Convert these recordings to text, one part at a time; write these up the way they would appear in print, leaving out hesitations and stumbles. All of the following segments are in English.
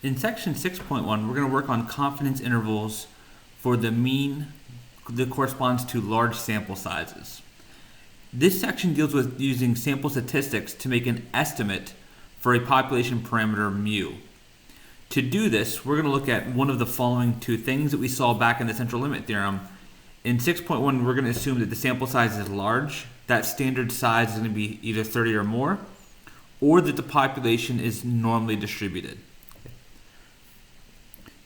In section 6.1, we're going to work on confidence intervals for the mean that corresponds to large sample sizes. This section deals with using sample statistics to make an estimate for a population parameter mu. To do this, we're going to look at one of the following two things that we saw back in the central limit theorem. In 6.1, we're going to assume that the sample size is large, that standard size is going to be either 30 or more, or that the population is normally distributed.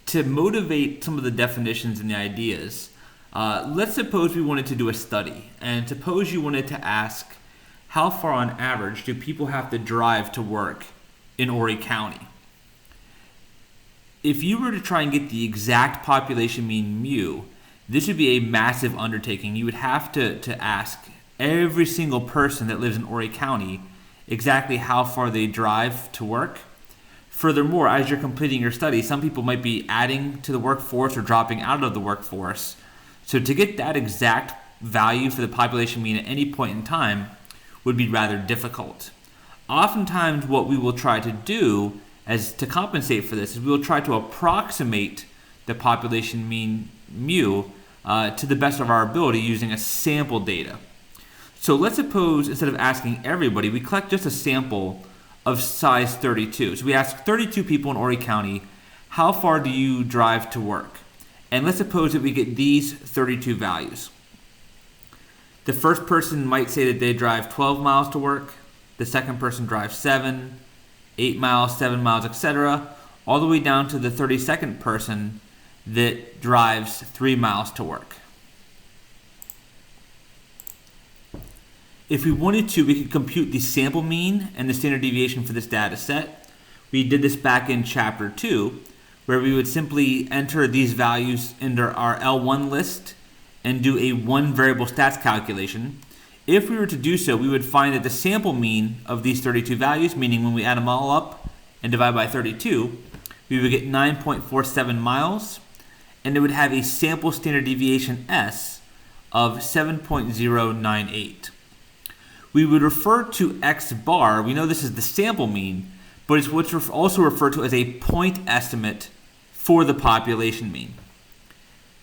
To motivate some of the definitions and the ideas, let's suppose we wanted to do a study, and suppose you wanted to ask how far on average do people have to drive to work in Horry County? If you were to try and get the exact population mean mu, this would be a massive undertaking. You would have to ask every single person that lives in Horry County exactly how far they drive to work. Furthermore, as you're completing your study, some people might be adding to the workforce or dropping out of the workforce. So to get that exact value for the population mean at any point in time would be rather difficult. Oftentimes what we will try to do as to compensate for this is we will try to approximate the population mean mu to the best of our ability using a sample data. So let's suppose instead of asking everybody, we collect just a sample of size 32. So we ask 32 people in Horry County, how far do you drive to work? And let's suppose that we get these 32 values. The first person might say that they drive 12 miles to work. The second person drives 7, 8 miles, 7 miles, etc. All the way down to the 32nd person that drives 3 miles to work. If we wanted to, we could compute the sample mean and the standard deviation for this data set. We did this back in chapter 2, where we would simply enter these values into our L1 list and do a one variable stats calculation. If we were to do so, we would find that the sample mean of these 32 values, meaning when we add them all up and divide by 32, we would get 9.47 miles, and it would have a sample standard deviation S of 7.098. We would refer to X bar, we know this is the sample mean, but it's what's also referred to as a point estimate for the population mean.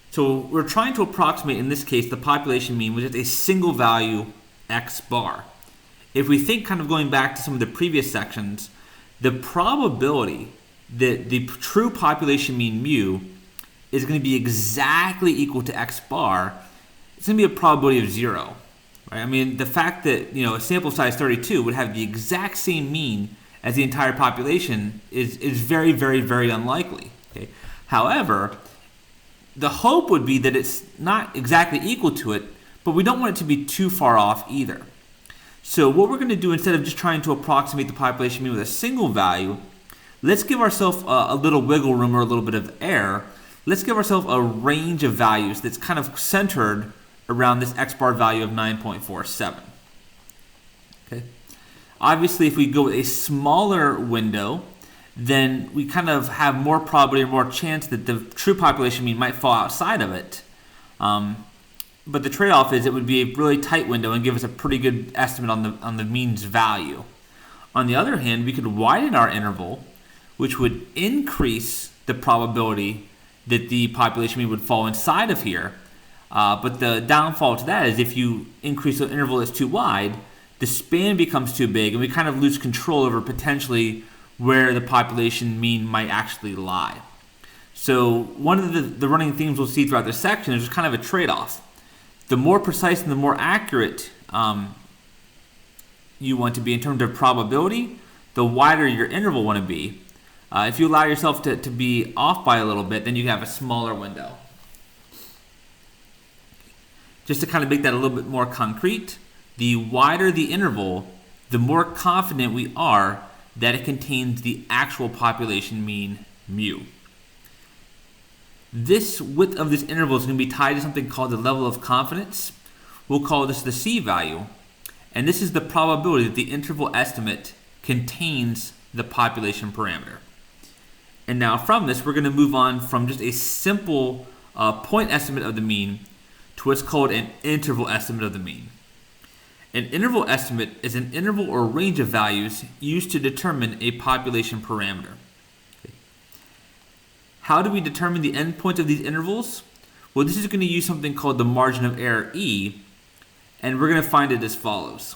So we're trying to approximate, in this case, the population mean, which is a single value X bar. If we think kind of going back to some of the previous sections, the probability that the true population mean mu is going to be exactly equal to X bar, it's going to be a probability of 0. Right? I mean, the fact that a sample size 32 would have the exact same mean as the entire population is very, very, very unlikely. Okay? However, the hope would be that it's not exactly equal to it, but we don't want it to be too far off either. So what we're going to do, instead of just trying to approximate the population mean with a single value, let's give ourselves a little wiggle room or a little bit of error. Let's give ourselves a range of values that's kind of centered around this X bar value of 9.47. Okay. Obviously, if we go with a smaller window, then we kind of have more probability or more chance that the true population mean might fall outside of it. But the trade-off is it would be a really tight window and give us a pretty good estimate on the mean's value. On the other hand, we could widen our interval, which would increase the probability that the population mean would fall inside of here. But the downfall to that is if you increase the interval that's too wide, the span becomes too big, and we kind of lose control over potentially where the population mean might actually lie. So one of the running themes we'll see throughout this section is just kind of a trade-off. The more precise and the more accurate you want to be in terms of probability, the wider your interval want to be. If you allow yourself to be off by a little bit, then you have a smaller window. Just to kind of make that a little bit more concrete, the wider the interval, the more confident we are that it contains the actual population mean mu. This width of this interval is going to be tied to something called the level of confidence. We'll call this the C value. And this is the probability that the interval estimate contains the population parameter. And now from this, we're going to move on from just a simple point estimate of the mean to what's called an interval estimate of the mean. An interval estimate is an interval or range of values used to determine a population parameter. How do we determine the endpoint of these intervals? Well, this is going to use something called the margin of error E, and we're going to find it as follows.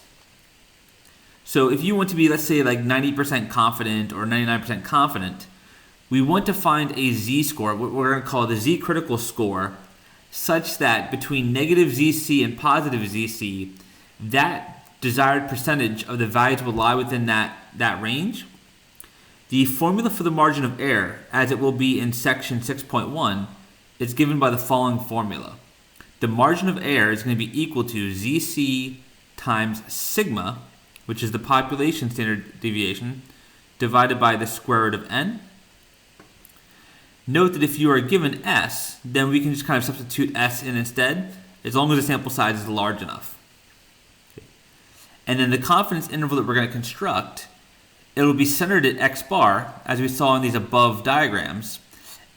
So if you want to be, let's say, like 90% confident or 99% confident, we want to find a z-score, what we're going to call the z-critical score, such that between negative zc and positive zc, that desired percentage of the values will lie within that range. The formula for the margin of error, as it will be in section 6.1, is given by the following formula. The margin of error is going to be equal to zc times sigma, which is the population standard deviation, divided by the square root of n. Note that if you are given s, then we can just kind of substitute s in instead, as long as the sample size is large enough. And then the confidence interval that we're going to construct, it'll be centered at x bar, as we saw in these above diagrams,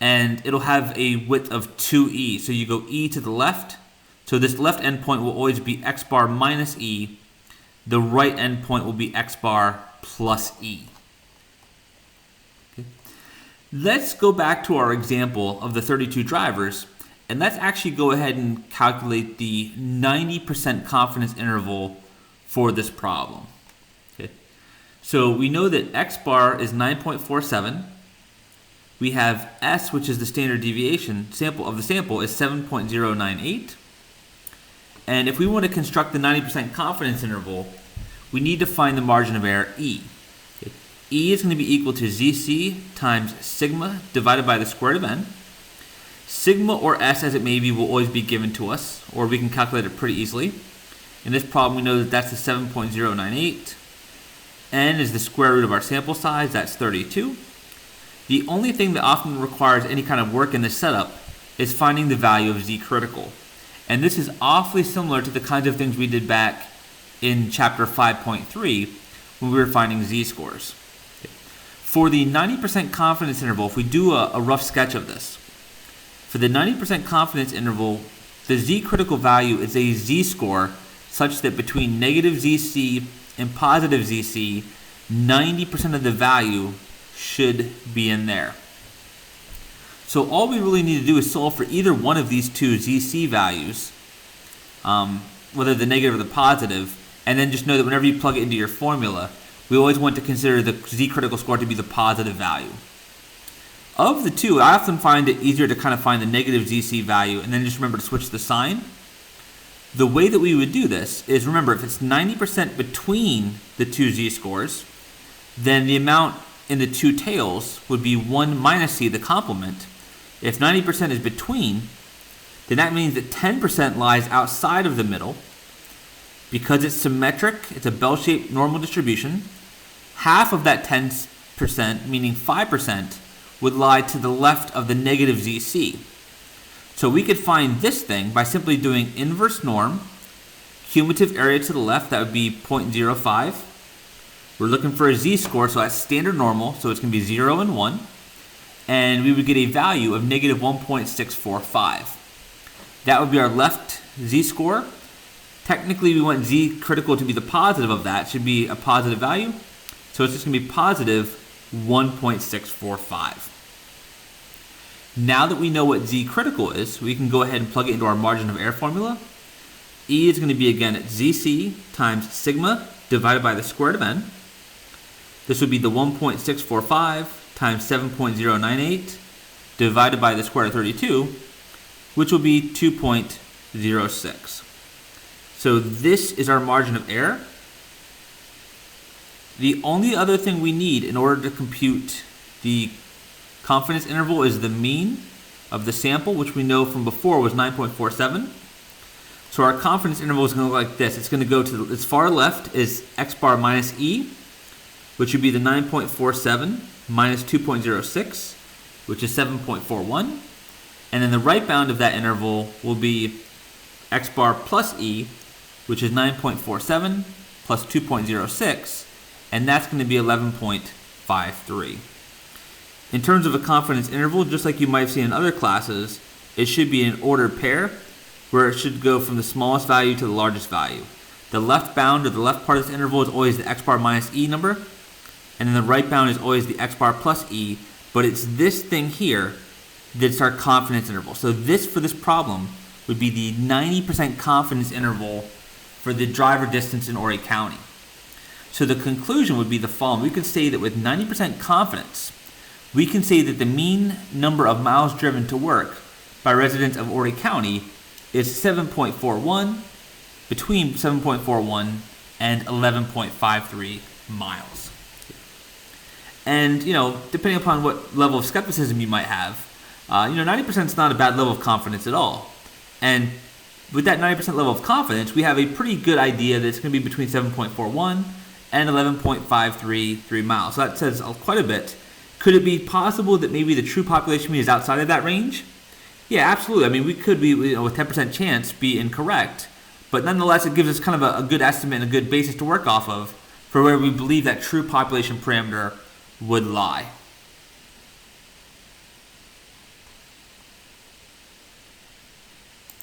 and it'll have a width of 2e. So you go e to the left, so this left endpoint will always be x bar minus e, the right endpoint will be x bar plus e. Okay. Let's go back to our example of the 32 drivers, and let's actually go ahead and calculate the 90% confidence interval for this problem. Okay. So we know that x bar is 9.47. We have s, which is the standard deviation of the sample, is 7.098. And if we want to construct the 90% confidence interval, we need to find the margin of error E. Okay. E is going to be equal to zc times sigma divided by the square root of n. Sigma or s, as it may be, will always be given to us, or we can calculate it pretty easily. In this problem, we know that that's the 7.098. N is the square root of our sample size, that's 32. The only thing that often requires any kind of work in this setup is finding the value of z critical. And this is awfully similar to the kinds of things we did back in chapter 5.3 when we were finding z-scores. For the 90% confidence interval, if we do a rough sketch of this, for the 90% confidence interval, the z-critical value is a z-score such that between negative zc and positive zc, 90% of the value should be in there. So all we really need to do is solve for either one of these two zc values, whether the negative or the positive, and then just know that whenever you plug it into your formula, we always want to consider the z-critical score to be the positive value. Of the two, I often find it easier to kind of find the negative zc value and then just remember to switch the sign. The way that we would do this is, remember, if it's 90% between the two z-scores, then the amount in the two tails would be 1 minus c, the complement. If 90% is between, then that means that 10% lies outside of the middle. Because it's symmetric, it's a bell-shaped normal distribution, half of that 10%, meaning 5%, would lie to the left of the negative zc. So we could find this thing by simply doing inverse norm, cumulative area to the left, that would be 0.05. We're looking for a z-score, so that's standard normal, so it's going to be 0 and 1. And we would get a value of negative 1.645. That would be our left z-score. Technically, we want z critical to be the positive of that. It should be a positive value. So it's just going to be positive 1.645. Now that we know what z critical is, we can go ahead and plug it into our margin of error formula. E is going to be, again, at zc times sigma divided by the square root of n. This would be the 1.645 times 7.098 divided by the square root of 32, which will be 2.06. So this is our margin of error. The only other thing we need in order to compute the confidence interval is the mean of the sample, which we know from before was 9.47. So our confidence interval is going to look like this. It's going to go to its far left is x bar minus e, which would be the 9.47 minus 2.06, which is 7.41. And then the right bound of that interval will be x bar plus e, which is 9.47 plus 2.06, and that's going to be 11.53. In terms of a confidence interval, just like you might have seen in other classes, it should be an ordered pair, where it should go from the smallest value to the largest value. The left bound, or the left part of this interval, is always the x bar minus e number, and then the right bound is always the x bar plus e, but it's this thing here that's our confidence interval. So this, for this problem, would be the 90% confidence interval for the driver distance in Horry County. So the conclusion would be the following. We could say that with 90% confidence, we can say that the mean number of miles driven to work by residents of Horry County is 7.41, between 7.41 and 11.53 miles. And, depending upon what level of skepticism you might have, 90% is not a bad level of confidence at all. And with that 90% level of confidence, we have a pretty good idea that it's going to be between 7.41 and 11.533 miles. So that says quite a bit. Could it be possible that maybe the true population mean is outside of that range? Yeah, absolutely. I mean, we could be, with 10% chance, be incorrect. But nonetheless, it gives us kind of a good estimate and a good basis to work off of for where we believe that true population parameter would lie.